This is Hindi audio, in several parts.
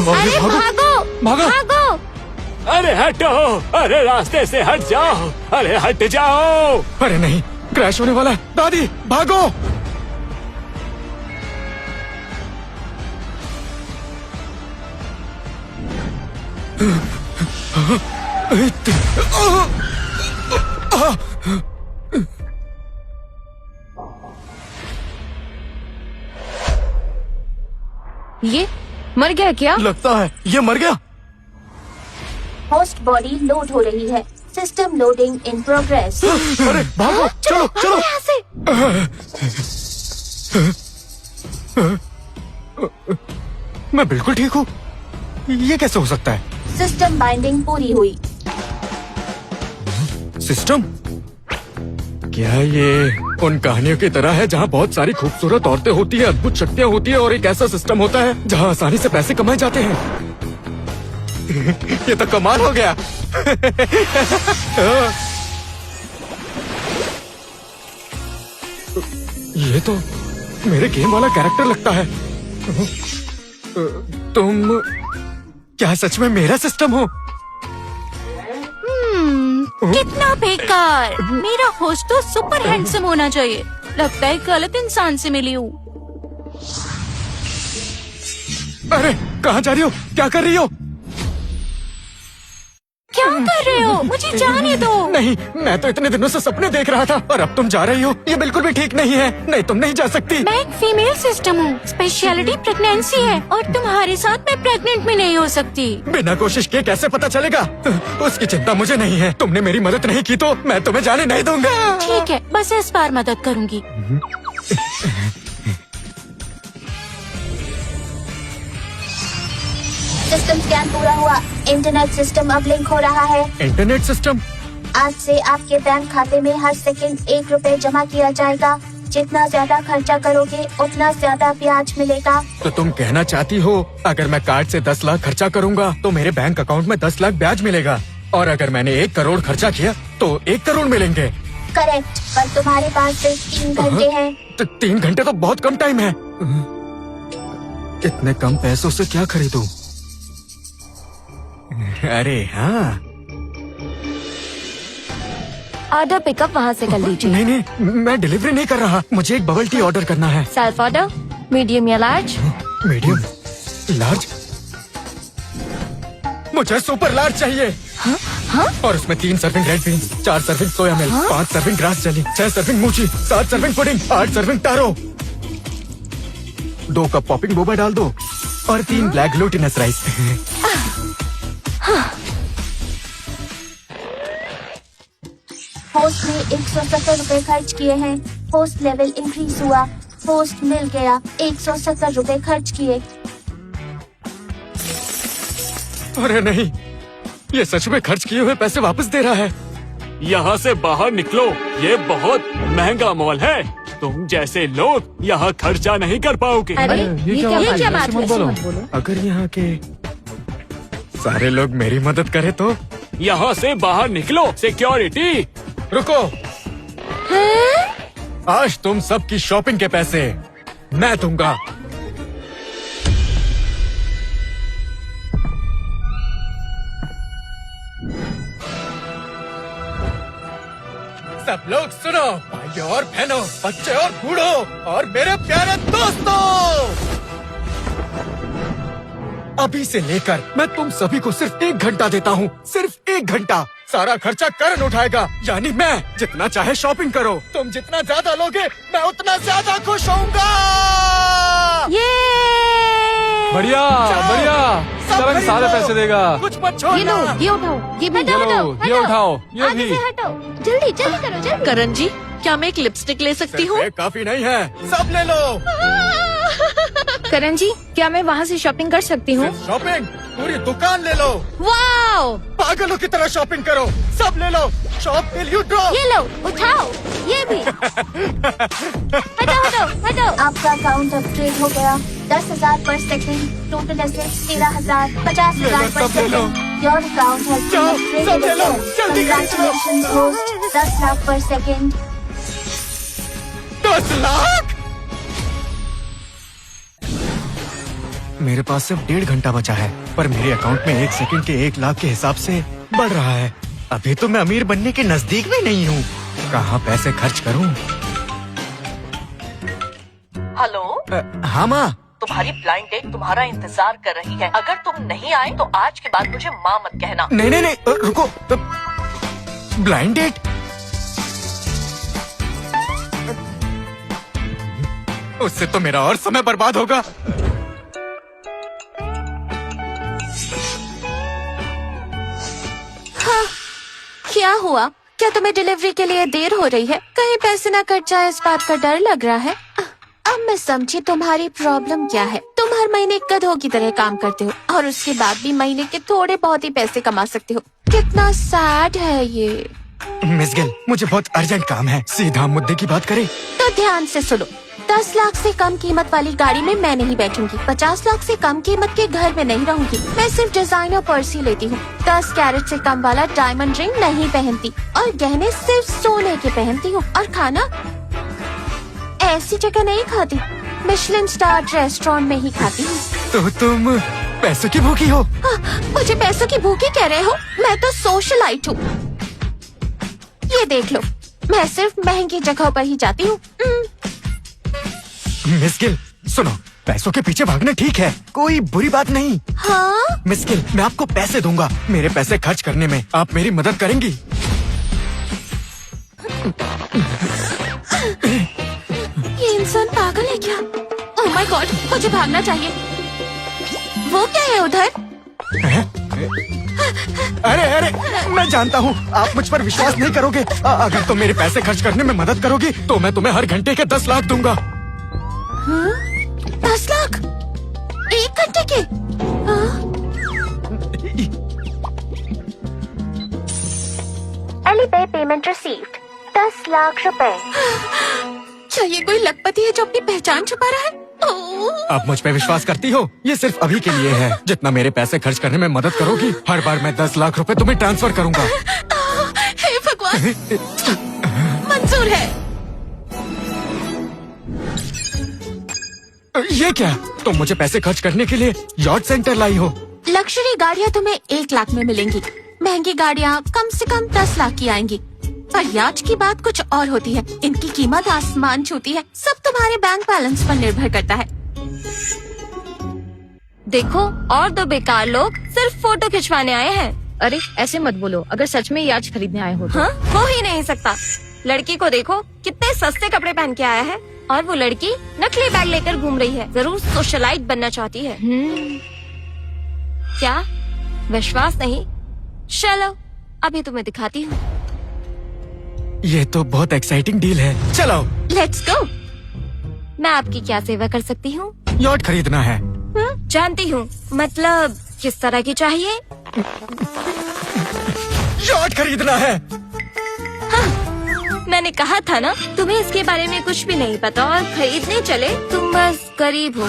अरे भागो भागो। भागो। अरे हटो, अरे रास्ते से हट जाओ, अरे हट जाओ। अरे नहीं, क्रैश होने वाला है। दादी भागो। ये मर गया क्या? लगता है ये मर गया। होस्ट बॉडी लोड हो रही है। System loading in progress. अरे भागो, चलो चलो। यहाँ से। मैं बिल्कुल ठीक हूँ। ये कैसे हो सकता है? सिस्टम बाइंडिंग पूरी हुई। सिस्टम? क्या ये उन कहानियों की तरह है जहाँ बहुत सारी खूबसूरत औरतें होती है, अद्भुत शक्तियाँ होती है और एक ऐसा सिस्टम होता है जहाँ आसानी से पैसे कमाए जाते हैं? ये तो कमाल हो गया। ये तो मेरे गेम वाला कैरेक्टर लगता है। तुम क्या सच में मेरा सिस्टम हो? कितना बेकार। मेरा होस्ट तो सुपर हैंडसम होना चाहिए। लगता है गलत इंसान से मिली हूँ। अरे कहाँ जा रही हो? क्या कर रही हो? क्या कर रहे हो? मुझे जाने दो। नहीं, मैं तो इतने दिनों से सपने देख रहा था और अब तुम जा रही हो। ये बिल्कुल भी ठीक नहीं है। नहीं, तुम नहीं जा सकती। मैं एक फीमेल सिस्टम हूँ। स्पेशलिटी प्रेगनेंसी है और तुम्हारे साथ मैं प्रेग्नेंट भी नहीं हो सकती। बिना कोशिश किए कैसे पता चलेगा? उसकी चिंता मुझे नहीं है। तुमने मेरी मदद नहीं की तो मैं तुम्हें जाने नहीं दूंगा। ठीक है, बस इस बार मदद करूँगी। सिस्टम स्कैन पूरा हुआ। इंटरनेट सिस्टम अब लिंक हो रहा है। Internet system? आज से आपके बैंक खाते में हर सेकंड 1 रुपए जमा किया जाएगा। जितना ज्यादा खर्चा करोगे उतना ज्यादा ब्याज मिलेगा। तो तुम कहना चाहती हो अगर मैं कार्ड से 10 लाख खर्चा करूंगा तो मेरे बैंक अकाउंट में 10 लाख ब्याज मिलेगा, और अगर मैंने 1 करोड़ खर्चा किया तो 1 करोड़ मिलेंगे? करेक्ट, पर तुम्हारे पास सिर्फ 3 घंटे हैं। तो 3 घंटे तो बहुत कम टाइम है। इतने कम पैसों से क्या खरीदूं? अरे हाँ, ऑर्डर पिकअप वहाँ से कर लीजिए। नहीं नहीं, मैं डिलीवरी नहीं कर रहा। मुझे एक बबल टी ऑर्डर करना है। सेल्फ ऑर्डर, मीडियम या लार्ज? Medium, large? मुझे सुपर लार्ज चाहिए। हाँ? और उसमें 3 serving red beans, 4 serving soya milk, 5 serving grass jelly, 6 serving mochi, 7 serving pudding, 8 serving taro, 2 cup popping boba डाल दो और 3 ब्लैक ग्लूटिनस राइस। होस्ट ने 170 रुपए खर्च किए हैं। होस्ट लेवल इंक्रीज हुआ। होस्ट मिल गया। 170 रुपए खर्च किए। अरे नहीं, ये सच में खर्च किए हुए पैसे वापस दे रहा है। यहाँ से बाहर निकलो, ये बहुत महंगा मॉल है। तुम जैसे लोग यहाँ खर्चा नहीं कर पाओगे। अरे ये क्या बात है? अगर यहाँ के सारे लोग मेरी मदद करें तो? यहाँ से बाहर निकलो। सिक्योरिटी, रुको। आज तुम सबकी शॉपिंग के पैसे मैं दूंगा। सब लोग सुनो, भाई और बहनों, बच्चे और बूढ़ों और मेरे प्यारे दोस्तों, अभी से लेकर मैं तुम सभी को सिर्फ 1 घंटा देता हूँ। सिर्फ 1 घंटा। सारा खर्चा करण उठाएगा, यानी मैं। जितना चाहे शॉपिंग करो। तुम जितना ज्यादा लोगे मैं उतना ज्यादा खुश होऊंगा। ये बढ़िया बढ़िया, करण सारे पैसे देगा। कुछ मत छोड़ना। ये लो, ये उठाओ, ये भी ये लो, ये उठाओ, ये आगे भी। से हटो, जल्दी जल्दी करो, जल्दी। करण जी, क्या मैं एक लिपस्टिक ले सकती हूँ? सिर्फ एक काफी नहीं है, सब ले लो। करण जी, क्या मैं वहाँ से शॉपिंग कर सकती हूँ? सिर्फ शॉपिंग, पूरी दुकान ले लो। वाओ! पागलों की तरह शॉपिंग करो, सब ले लो। Shop till you drop. ये लो, उठाओ, ये भी। हटो हटो हटो। आपका अकाउंट अपग्रेड हो गया। 10,000 पर सेकंड। टोटल एसेट्स 13,000, 50,000 पर सब ले लो। सेकंड। योर अकाउंट हैज जाओ, बीन सब ले लो, अपग्रेडेड। जल्दी करो। Congratulations host. 10 लाख पर सेकंड। 10 लाख? मेरे पास सिर्फ 1.5 घंटा बचा है, पर मेरे अकाउंट में 1 सेकंड के 1 लाख के हिसाब से बढ़ रहा है। अभी तो मैं अमीर बनने के नजदीक भी नहीं हूँ। कहाँ पैसे खर्च करूँ? हेलो, हाँ माँ। तुम्हारी ब्लाइंड डेट तुम्हारा इंतजार कर रही है। अगर तुम नहीं आए तो आज के बाद मुझे माँ मत कहना। नहीं नहीं नहीं, रुको। Blind date? उससे तो मेरा और समय बर्बाद होगा। क्या हुआ? क्या तुम्हें डिलीवरी के लिए देर हो रही है? कहीं पैसे ना कट जाए इस बात का डर लग रहा है। अब मैं समझी तुम्हारी प्रॉब्लम क्या है। तुम हर महीने गधों की तरह काम करते हो और उसके बाद भी महीने के थोड़े बहुत ही पैसे कमा सकते हो। कितना सैड है ये। मिस गिल, मुझे बहुत अर्जेंट काम है। सीधा मुद्दे की बात करें तो ध्यान से सुनो। 10 लाख से कम कीमत वाली गाड़ी में मैं नहीं बैठूंगी। 50 लाख से कम कीमत के घर में नहीं रहूंगी। मैं सिर्फ डिजाइनर पर्स ही लेती हूँ। 10 कैरेट से कम वाला डायमंड रिंग नहीं पहनती और गहने सिर्फ सोने के पहनती हूँ। और खाना ऐसी जगह नहीं खाती, मिशेलिन स्टार रेस्टोरेंट में ही खाती हूँ। तो तुम पैसों की भूखी हो? मुझे पैसों की भूखी कह रहे हो? मैं तो सोशलाइट हूँ। ये देख लो, मैं सिर्फ महंगी जगहों पर ही जाती हूँ। मिस गिल, सुनो, पैसों के पीछे भागना ठीक है, कोई बुरी बात नहीं। हाँ? मिस गिल, मैं आपको पैसे दूंगा। मेरे पैसे खर्च करने में आप मेरी मदद करेंगी? ये इंसान पागल है क्या? ओह माय गॉड, मुझे भागना चाहिए। वो क्या है उधर? अरे अरे, मैं जानता हूँ आप मुझ पर विश्वास नहीं करोगे। अगर तुम मेरे पैसे खर्च करने में मदद करोगी तो मैं तुम्हें हर घंटे के 10 लाख दूंगा। 10 लाख? 1 घंटे के? एलिपे पेमेंट रिसीव्ड 10 लाख रुपए। क्या ये कोई लखपति है जो अपनी पहचान छुपा रहा है? ओह, आप मुझ पे विश्वास करती हो? ये सिर्फ अभी के लिए है। जितना मेरे पैसे खर्च करने में मदद करोगी, हर बार मैं 10 लाख रुपए तुम्हें ट्रांसफर करूंगा। हे भगवान, मंजूर है। ये क्या? तुम मुझे पैसे खर्च करने के लिए यॉट सेंटर लाई हो? लग्जरी गाड़ियाँ तुम्हें 1 लाख में मिलेंगी। महंगी गाड़ियाँ कम से कम 10 लाख की आएंगी। पर याच की बात कुछ और होती है। इनकी कीमत आसमान छूती है। सब तुम्हारे बैंक बैलेंस पर निर्भर करता है। देखो, और 2 बेकार लोग सिर्फ फोटो खिंचवाने आए हैं। अरे ऐसे मत बोलो, अगर सच में याच खरीदने आए हो तो। हाँ, हो ही नहीं सकता। लड़की को देखो, कितने सस्ते कपड़े पहन के आया है, और वो लड़की नकली बैग लेकर घूम रही है। जरूर सोशलाइट बनना चाहती है। क्या विश्वास नहीं? चलो अभी तुम्हें दिखाती हूँ। ये तो बहुत एक्साइटिंग डील है। चलो लेट्स गो। मैं आपकी क्या सेवा कर सकती हूँ? यॉट खरीदना है। जानती हूँ, मतलब किस तरह की चाहिए? यॉट खरीदना है। मैंने कहा था ना, तुम्हें इसके बारे में कुछ भी नहीं पता और खरीदने चले तुम बस गरीब हो।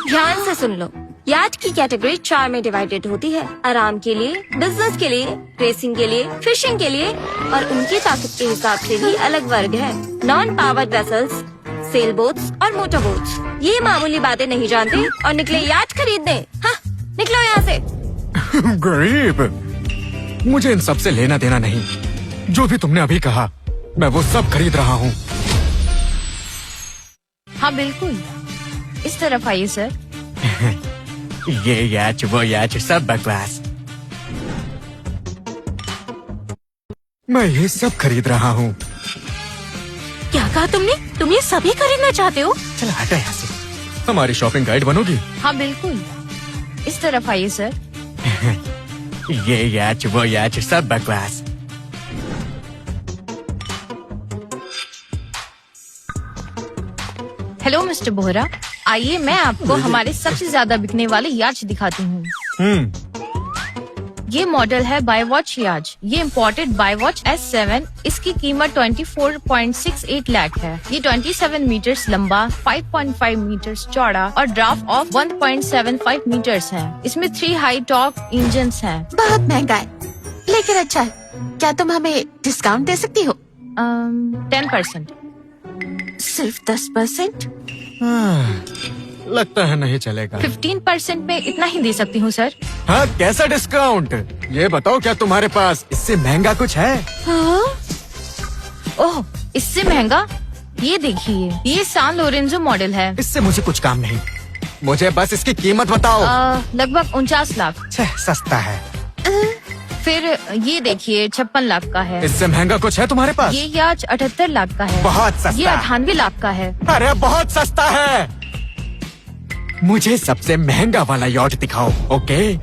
ध्यान से सुन लो, याच की कैटेगरी 4 में डिवाइडेड होती है। आराम के लिए, बिजनेस के लिए, रेसिंग के लिए, फिशिंग के लिए, और उनकी ताकत के हिसाब से भी अलग वर्ग है। Non powered vessels, sail boats और मोटर बोट्स। ये मामूली बातें नहीं जानते और निकले याच खरीदने। हाँ, निकलो यहाँ से। गरीब, मुझे इन सब से लेना देना नहीं। जो भी तुमने अभी कहा, मैं वो सब खरीद रहा हूँ। हाँ बिल्कुल, इस तरफ आइए सर। ये याच वो याच सब बकवास। मैं ये सब खरीद रहा हूँ। क्या कहा तुमने? तुम ये सभी खरीदना चाहते हो? चल हटा यहाँ से। हमारी शॉपिंग गाइड बनोगी? हाँ बिल्कुल, इस तरफ आइए सर। ये याच वो याच सब बकवास। हेलो मिस्टर बोहरा, आइए मैं आपको हमारे सबसे ज्यादा बिकने वाले याच दिखाती हूँ। ये मॉडल है बाय वॉच याच। ये इम्पोर्टेड बाय वॉच S7। इसकी कीमत 24.68 लाख है। ये 27 मीटर्स लंबा, 5.5 मीटर्स चौड़ा और ड्राफ्ट ऑफ 1.75 मीटर्स है। इसमें 3 हाई टॉर्क इंजन हैं। बहुत महंगा है, लेकिन अच्छा है। क्या तुम हमें डिस्काउंट दे सकती हो? 10%। सिर्फ 10%? लगता है नहीं चलेगा। 15% में इतना ही दे सकती हूँ सर। हाँ, कैसा डिस्काउंट? ये बताओ क्या तुम्हारे पास इससे महंगा कुछ है? ओह, इससे महंगा? ये देखिए, ये सान लोरेंजो मॉडल है। इससे मुझे कुछ काम नहीं, मुझे बस इसकी कीमत बताओ। लगभग 49 लाख। सस्ता है। फिर ये देखिए 56 लाख का है। इससे महंगा कुछ है तुम्हारे पास? ये याच 78 लाख का है। बहुत सस्ता। ये 98 लाख का है। अरे बहुत सस्ता है। मुझे सबसे महंगा वाला यॉट दिखाओ। ओके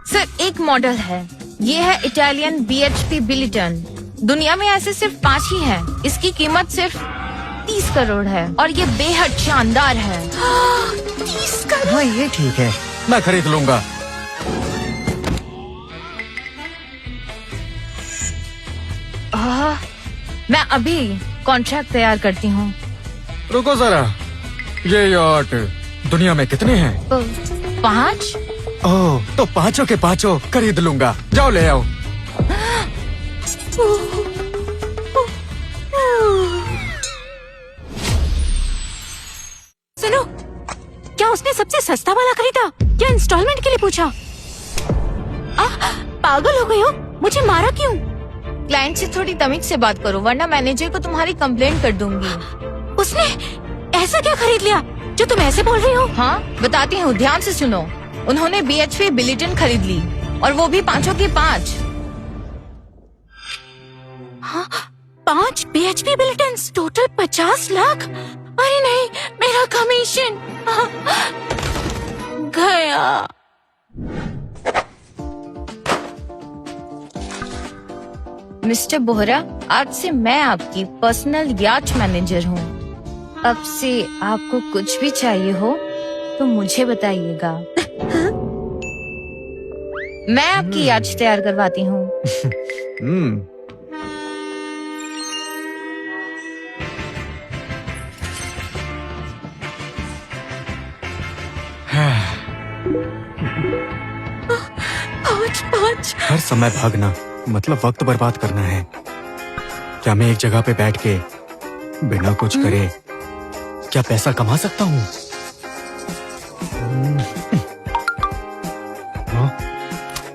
सर, एक मॉडल है, ये है इटालियन BHP बिलिटन। दुनिया में ऐसे सिर्फ 5 ही हैं। इसकी कीमत सिर्फ 30 करोड़ है और ये बेहद शानदार है। 30 करोड़? हाँ, ये ठीक है, मैं खरीद लूंगा। मैं अभी कॉन्ट्रैक्ट तैयार करती हूँ। रुको जरा, ये यॉट दुनिया में कितने हैं? 5? ओह, तो पांचों के पांचों खरीद लूंगा। जाओ ले आओ। सुनो, क्या उसने सबसे सस्ता वाला खरीदा? क्या इंस्टॉलमेंट के लिए पूछा? पागल हो गई हो? मुझे मारा क्यों? क्लाइंट से थोड़ी तमीज से बात करो, वरना मैनेजर को तुम्हारी कंप्लेंट कर दूंगी। उसने ऐसा क्या खरीद लिया जो तुम ऐसे बोल रही हो? हाँ, बताती हूँ, ध्यान से सुनो। उन्होंने BHP बिलिटन खरीद ली और वो भी 5 की 5। हाँ, 5 BHP बिलिटन्स, टोटल 50 लाख। अरे नहीं, मेरा कमीशन गया। मिस्टर बोहरा, आज से मैं आपकी पर्सनल याच मैनेजर हूँ। अब से आपको कुछ भी चाहिए हो तो मुझे बताइएगा। मैं आपकी याच तैयार करवाती हूँ। पाँच। हर समय भागना मतलब वक्त बर्बाद करना है। क्या मैं एक जगह पे बैठ के बिना कुछ करे क्या पैसा कमा सकता हूँ?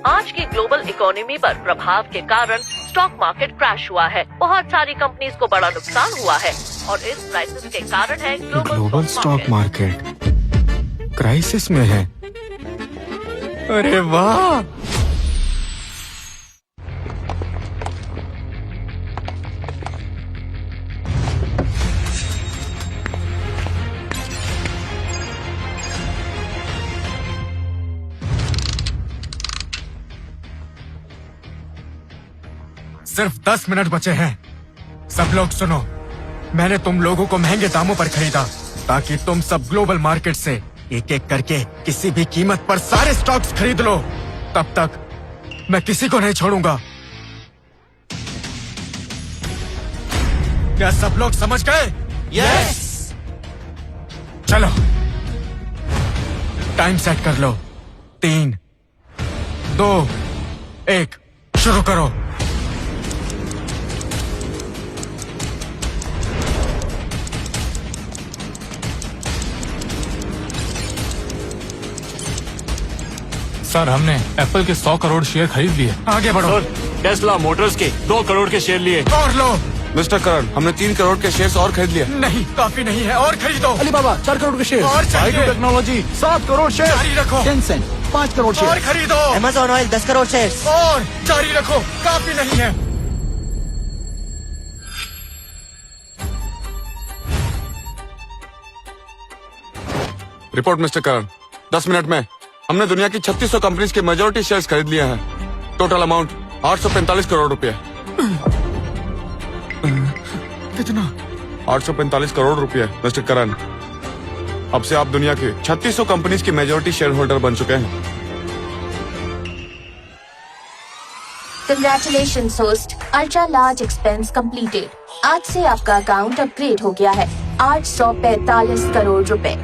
आज की ग्लोबल इकोनॉमी पर प्रभाव के कारण स्टॉक मार्केट क्रैश हुआ है। बहुत सारी कंपनीज को बड़ा नुकसान हुआ है और इस क्राइसिस के कारण है ग्लोबल स्टॉक मार्केट क्राइसिस में है। अरे वाह! सिर्फ 10 मिनट बचे हैं। सब लोग सुनो, मैंने तुम लोगों को महंगे दामों पर खरीदा ताकि तुम सब ग्लोबल मार्केट से एक एक करके किसी भी कीमत पर सारे स्टॉक्स खरीद लो। तब तक मैं किसी को नहीं छोड़ूंगा। क्या सब लोग समझ गए? यस। चलो, टाइम सेट कर लो। 3, 2, 1, शुरू करो। सर, हमने एप्पल के 100 करोड़ शेयर खरीद लिए। आगे बढ़ो। सर, टेस्ला मोटर्स के 2 करोड़ के शेयर लिए। और लो। मिस्टर करण, हमने 3 करोड़ के शेयर्स और खरीद लिए। नहीं, काफी नहीं है, और खरीदो। अलीबाबा 4 करोड़ के शेयर। और चाहिए। Technology 7 crore share. जारी रखो। Tencent 5 crore share. और खरीदो। Amazon oil 10 crore shares. और जारी रखो, काफी नहीं है। रिपोर्ट मिस्टर करण, 10 मिनट में हमने दुनिया की 3600 कंपनीज के मेजॉरिटी शेयर्स खरीद लिए हैं। टोटल अमाउंट 845 करोड़ रुपए। कितना? 845 करोड़ रुपए मिस्टर करण। अब से आप दुनिया के 3600 कंपनीज के मेजॉरिटी शेयर होल्डर बन चुके हैं। Congratulations host, ultra large expense completed. आज से आपका अकाउंट अपग्रेड हो गया है। 845 करोड़ रुपए।